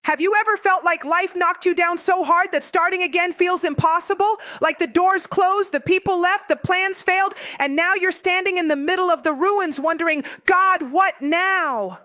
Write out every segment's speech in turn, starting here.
Have you ever felt like life knocked you down so hard that starting again feels impossible? Like the doors closed, the people left, the plans failed, and now you're standing in the middle of the ruins wondering, God, what now?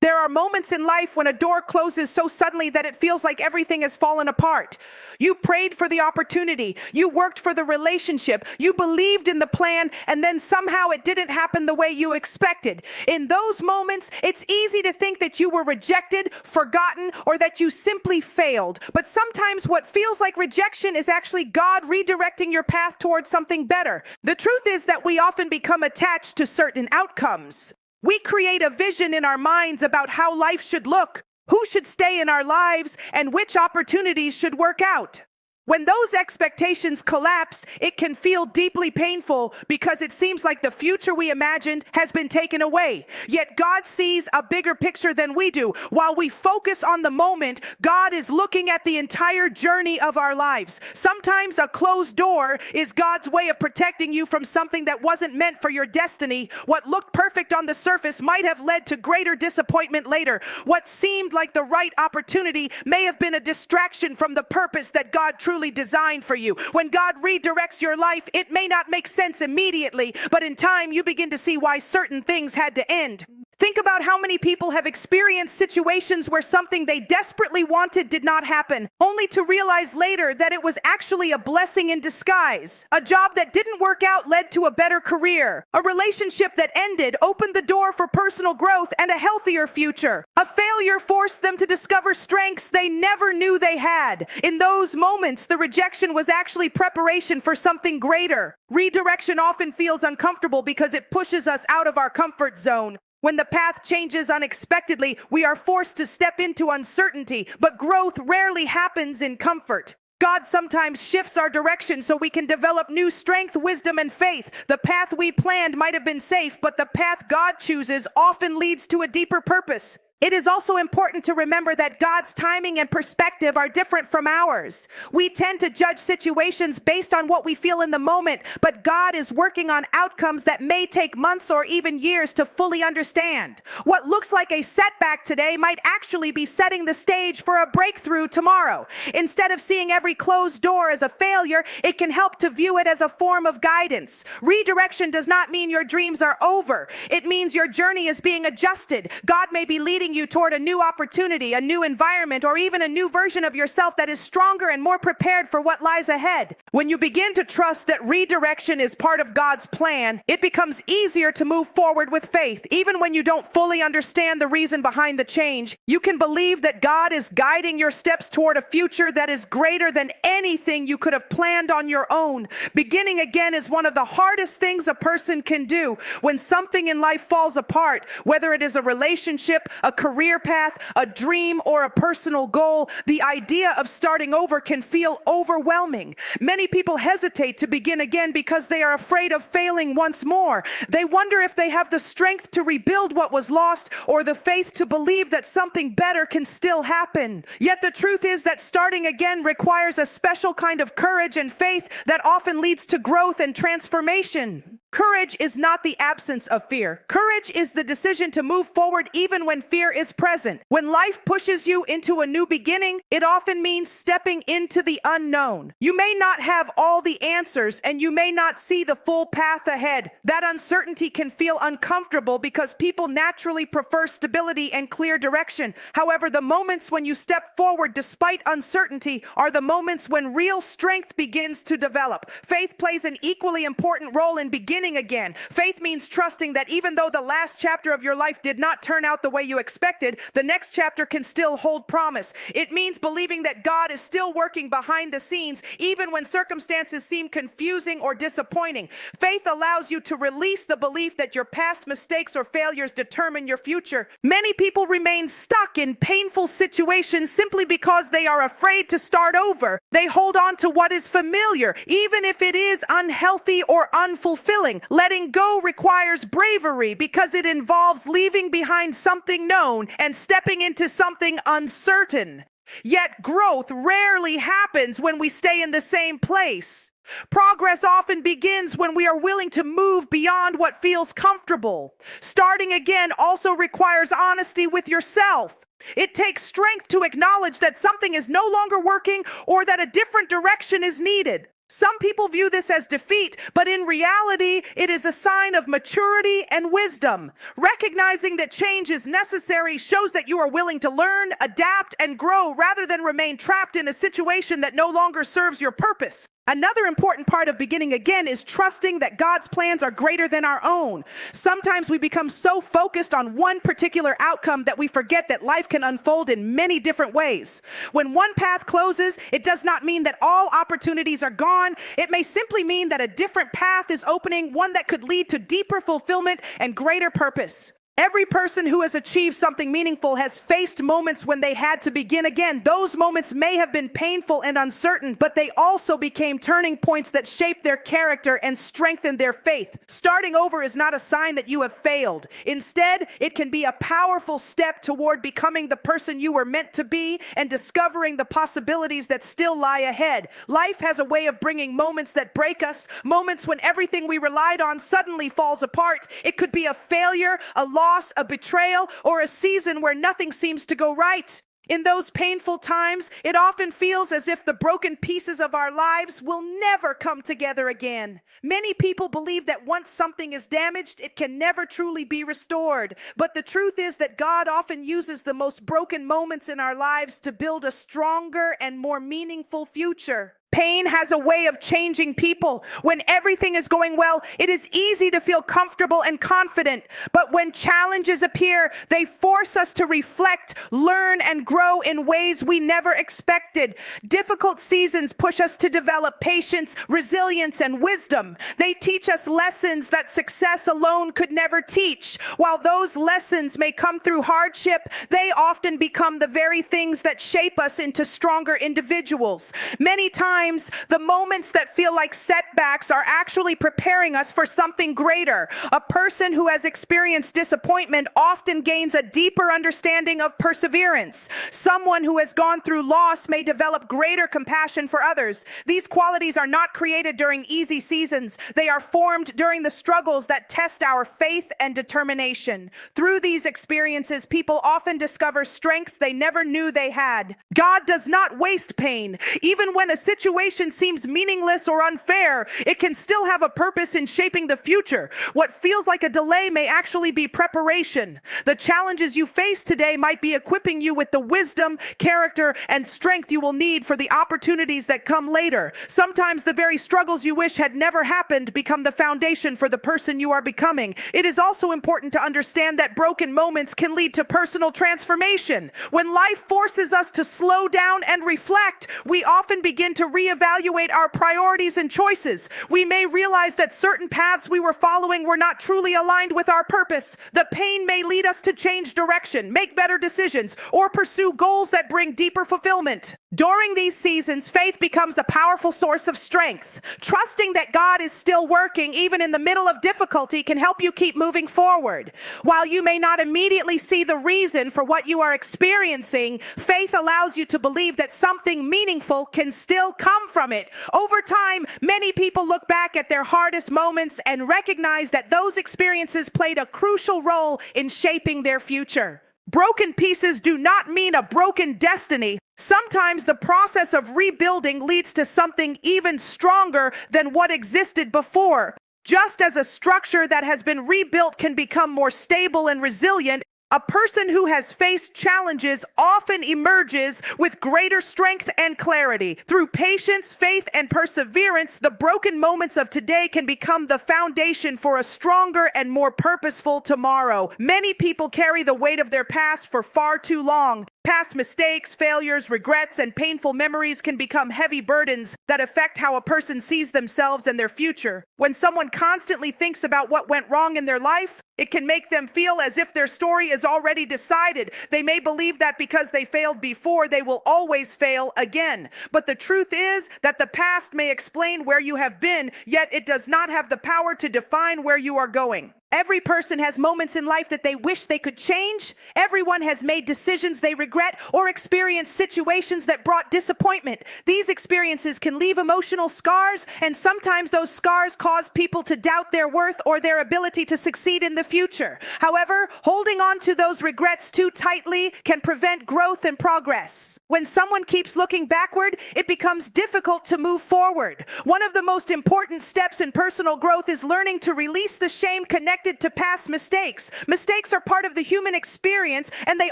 There are moments in life when a door closes so suddenly that it feels like everything has fallen apart. You prayed for the opportunity, you worked for the relationship, you believed in the plan, and then somehow it didn't happen the way you expected. In those moments, it's easy to think that you were rejected, forgotten, or that you simply failed. But sometimes what feels like rejection is actually God redirecting your path towards something better. The truth is that we often become attached to certain outcomes. We create a vision in our minds about how life should look, who should stay in our lives, and which opportunities should work out. When those expectations collapse, it can feel deeply painful because it seems like the future we imagined has been taken away. Yet God sees a bigger picture than we do. While we focus on the moment, God is looking at the entire journey of our lives. Sometimes a closed door is God's way of protecting you from something that wasn't meant for your destiny. What looked perfect on the surface might have led to greater disappointment later. What seemed like the right opportunity may have been a distraction from the purpose that God truly designed for you. When God redirects your life, it may not make sense immediately, but in time you begin to see why certain things had to end. Think about how many people have experienced situations where something they desperately wanted did not happen, only to realize later that it was actually a blessing in disguise. A job that didn't work out led to a better career. A relationship that ended opened the door for personal growth and a healthier future. A failure forced them to discover strengths they never knew they had. In those moments, the rejection was actually preparation for something greater. Redirection often feels uncomfortable because it pushes us out of our comfort zone. When the path changes unexpectedly, we are forced to step into uncertainty, but growth rarely happens in comfort. God sometimes shifts our direction so we can develop new strength, wisdom, and faith. The path we planned might have been safe, but the path God chooses often leads to a deeper purpose. It is also important to remember that God's timing and perspective are different from ours. We tend to judge situations based on what we feel in the moment, but God is working on outcomes that may take months or even years to fully understand. What looks like a setback today might actually be setting the stage for a breakthrough tomorrow. Instead of seeing every closed door as a failure, it can help to view it as a form of guidance. Redirection does not mean your dreams are over. It means your journey is being adjusted. God may be leading you toward a new opportunity, a new environment, or even a new version of yourself that is stronger and more prepared for what lies ahead. When you begin to trust that redirection is part of God's plan, it becomes easier to move forward with faith. Even when you don't fully understand the reason behind the change, you can believe that God is guiding your steps toward a future that is greater than anything you could have planned on your own. Beginning again is one of the hardest things a person can do. When something in life falls apart, whether it is a relationship, a career path, a dream, or a personal goal, the idea of starting over can feel overwhelming. Many people hesitate to begin again because they are afraid of failing once more. They wonder if they have the strength to rebuild what was lost or the faith to believe that something better can still happen. Yet the truth is that starting again requires a special kind of courage and faith that often leads to growth and transformation. Courage is not the absence of fear. Courage is the decision to move forward even when fear is present. When life pushes you into a new beginning, it often means stepping into the unknown. You may not have all the answers and you may not see the full path ahead. That uncertainty can feel uncomfortable because people naturally prefer stability and clear direction. However, the moments when you step forward despite uncertainty are the moments when real strength begins to develop. Faith plays an equally important role in beginning again. Faith means trusting that even though the last chapter of your life did not turn out the way you expected, the next chapter can still hold promise. It means believing that God is still working behind the scenes, even when circumstances seem confusing or disappointing. Faith allows you to release the belief that your past mistakes or failures determine your future. Many people remain stuck in painful situations simply because they are afraid to start over. They hold on to what is familiar, even if it is unhealthy or unfulfilling. Letting go requires bravery because it involves leaving behind something known and stepping into something uncertain. Yet growth rarely happens when we stay in the same place. Progress often begins when we are willing to move beyond what feels comfortable. Starting again also requires honesty with yourself. It takes strength to acknowledge that something is no longer working or that a different direction is needed. Some people view this as defeat, but in reality, it is a sign of maturity and wisdom. Recognizing that change is necessary shows that you are willing to learn, adapt, and grow rather than remain trapped in a situation that no longer serves your purpose. Another important part of beginning again is trusting that God's plans are greater than our own. Sometimes we become so focused on one particular outcome that we forget that life can unfold in many different ways. When one path closes, it does not mean that all opportunities are gone. It may simply mean that a different path is opening, one that could lead to deeper fulfillment and greater purpose. Every person who has achieved something meaningful has faced moments when they had to begin again. Those moments may have been painful and uncertain, but they also became turning points that shaped their character and strengthened their faith. Starting over is not a sign that you have failed. Instead, it can be a powerful step toward becoming the person you were meant to be and discovering the possibilities that still lie ahead. Life has a way of bringing moments that break us, moments when everything we relied on suddenly falls apart. It could be a failure, a loss, a betrayal, or a season where nothing seems to go right. In those painful times, it often feels as if the broken pieces of our lives will never come together again. Many people believe that once something is damaged, it can never truly be restored. But the truth is that God often uses the most broken moments in our lives to build a stronger and more meaningful future. Pain has a way of changing people. When everything is going well, it is easy to feel comfortable and confident. But when challenges appear, they force us to reflect, learn, and grow in ways we never expected. Difficult seasons push us to develop patience, resilience, and wisdom. They teach us lessons that success alone could never teach. While those lessons may come through hardship, they often become the very things that shape us into stronger individuals. Many times, the moments that feel like setbacks are actually preparing us for something greater. A person who has experienced disappointment often gains a deeper understanding of perseverance. Someone who has gone through loss may develop greater compassion for others. These qualities are not created during easy seasons. They are formed during the struggles that test our faith and determination. Through these experiences, people often discover strengths they never knew they had. God does not waste pain. Even when a situation seems meaningless or unfair, it can still have a purpose in shaping the future. What feels like a delay may actually be preparation. The challenges you face today might be equipping you with the wisdom, character, and strength you will need for the opportunities that come later. Sometimes the very struggles you wish had never happened become the foundation for the person you are becoming. It is also important to understand that broken moments can lead to personal transformation. When life forces us to slow down and reflect, we often begin to reevaluate our priorities and choices. We may realize that certain paths we were following were not truly aligned with our purpose. The pain may lead us to change direction, make better decisions, or pursue goals that bring deeper fulfillment. During these seasons, faith becomes a powerful source of strength. Trusting that God is still working, even in the middle of difficulty, can help you keep moving forward. While you may not immediately see the reason for what you are experiencing, faith allows you to believe that something meaningful can still come from it. Over time, many people look back at their hardest moments and recognize that those experiences played a crucial role in shaping their future. Broken pieces do not mean a broken destiny. Sometimes the process of rebuilding leads to something even stronger than what existed before. Just as a structure that has been rebuilt can become more stable and resilient, a person who has faced challenges often emerges with greater strength and clarity. Through patience, faith, and perseverance, the broken moments of today can become the foundation for a stronger and more purposeful tomorrow. Many people carry the weight of their past for far too long. Past mistakes, failures, regrets, and painful memories can become heavy burdens that affect how a person sees themselves and their future. When someone constantly thinks about what went wrong in their life, it can make them feel as if their story is already decided. They may believe that because they failed before, they will always fail again. But the truth is that the past may explain where you have been, yet it does not have the power to define where you are going. Every person has moments in life that they wish they could change. Everyone has made decisions they regret or experienced situations that brought disappointment. These experiences can leave emotional scars, and sometimes those scars cause people to doubt their worth or their ability to succeed in the future. However, holding on to those regrets too tightly can prevent growth and progress. When someone keeps looking backward, it becomes difficult to move forward. One of the most important steps in personal growth is learning to release the shame connected to past mistakes. Mistakes are part of the human experience, and they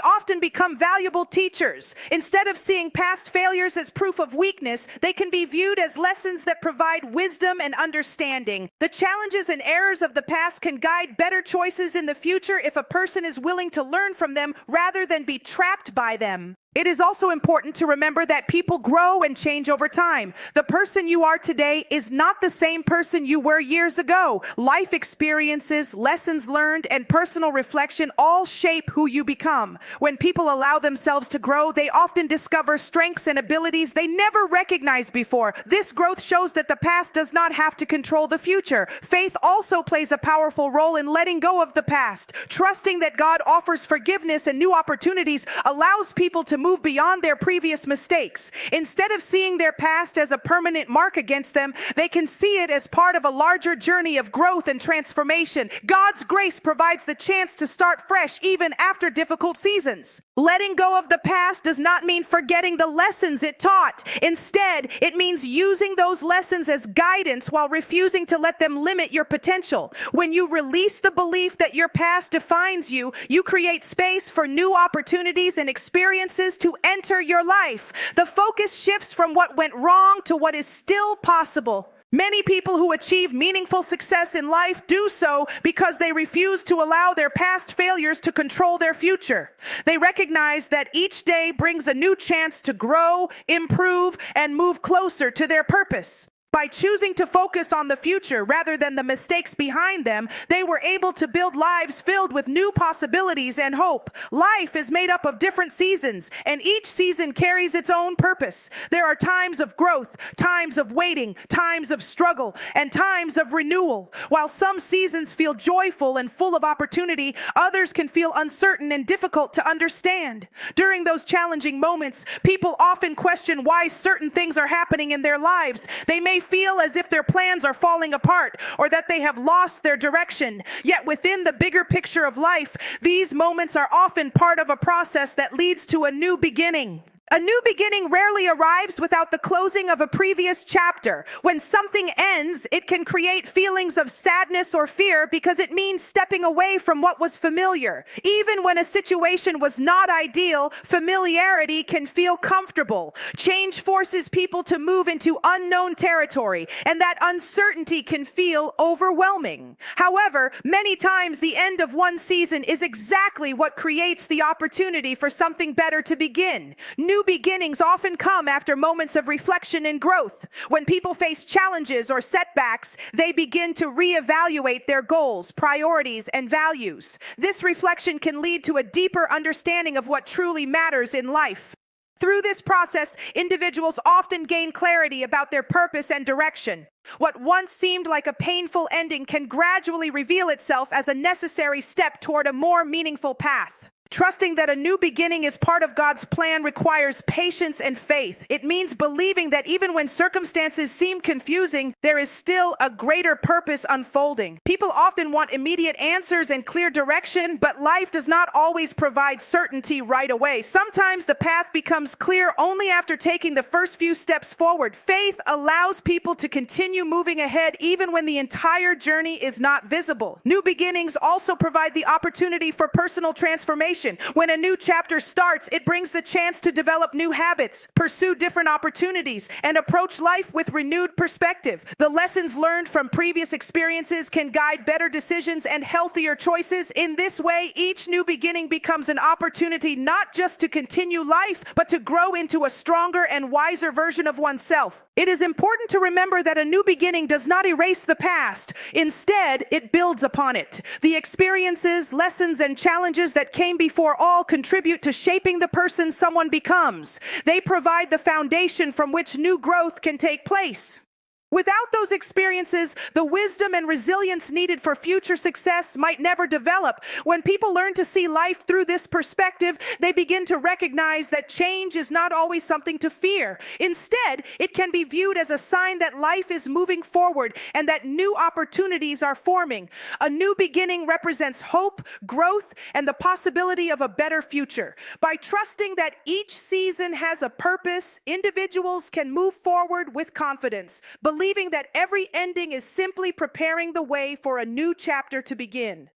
often become valuable teachers. Instead of seeing past failures as proof of weakness, they can be viewed as lessons that provide wisdom and understanding. The challenges and errors of the past can guide better choices in the future if a person is willing to learn from them rather than be trapped by them. It is also important to remember that people grow and change over time. The person you are today is not the same person you were years ago. Life experiences, lessons learned, and personal reflection all shape who you become. When people allow themselves to grow, they often discover strengths and abilities they never recognized before. This growth shows that the past does not have to control the future. Faith also plays a powerful role in letting go of the past. Trusting that God offers forgiveness and new opportunities allows people to move beyond their previous mistakes. Instead of seeing their past as a permanent mark against them, they can see it as part of a larger journey of growth and transformation. God's grace provides the chance to start fresh even after difficult seasons. Letting go of the past does not mean forgetting the lessons it taught. Instead, it means using those lessons as guidance while refusing to let them limit your potential. When you release the belief that your past defines you, you create space for new opportunities and experiences to enter your life. The focus shifts from what went wrong to what is still possible. Many people who achieve meaningful success in life do so because they refuse to allow their past failures to control their future. They recognize that each day brings a new chance to grow, improve, and move closer to their purpose. By choosing to focus on the future rather than the mistakes behind them, they were able to build lives filled with new possibilities and hope. Life is made up of different seasons, and each season carries its own purpose. There are times of growth, times of waiting, times of struggle, and times of renewal. While some seasons feel joyful and full of opportunity, others can feel uncertain and difficult to understand. During those challenging moments, people often question why certain things are happening in their lives. They may feel as if their plans are falling apart or that they have lost their direction. Yet within the bigger picture of life, these moments are often part of a process that leads to a new beginning. A new beginning rarely arrives without the closing of a previous chapter. When something ends, it can create feelings of sadness or fear because it means stepping away from what was familiar. Even when a situation was not ideal, familiarity can feel comfortable. Change forces people to move into unknown territory, and that uncertainty can feel overwhelming. However, many times the end of one season is exactly what creates the opportunity for something better to begin. New beginnings often come after moments of reflection and growth. When people face challenges or setbacks, they begin to reevaluate their goals, priorities, and values. This reflection can lead to a deeper understanding of what truly matters in life. Through this process, individuals often gain clarity about their purpose and direction. What once seemed like a painful ending can gradually reveal itself as a necessary step toward a more meaningful path. Trusting that a new beginning is part of God's plan requires patience and faith. It means believing that even when circumstances seem confusing, there is still a greater purpose unfolding. People often want immediate answers and clear direction, but life does not always provide certainty right away. Sometimes the path becomes clear only after taking the first few steps forward. Faith allows people to continue moving ahead even when the entire journey is not visible. New beginnings also provide the opportunity for personal transformation. When a new chapter starts, it brings the chance to develop new habits, pursue different opportunities, and approach life with renewed perspective. The lessons learned from previous experiences can guide better decisions and healthier choices. In this way, each new beginning becomes an opportunity not just to continue life, but to grow into a stronger and wiser version of oneself. It is important to remember that a new beginning does not erase the past. Instead, it builds upon it. The experiences, lessons, and challenges that came before all contribute to shaping the person someone becomes. They provide the foundation from which new growth can take place. Without those experiences, the wisdom and resilience needed for future success might never develop. When people learn to see life through this perspective, they begin to recognize that change is not always something to fear. Instead, it can be viewed as a sign that life is moving forward and that new opportunities are forming. A new beginning represents hope, growth, and the possibility of a better future. By trusting that each season has a purpose, individuals can move forward with confidence, believing that every ending is simply preparing the way for a new chapter to begin.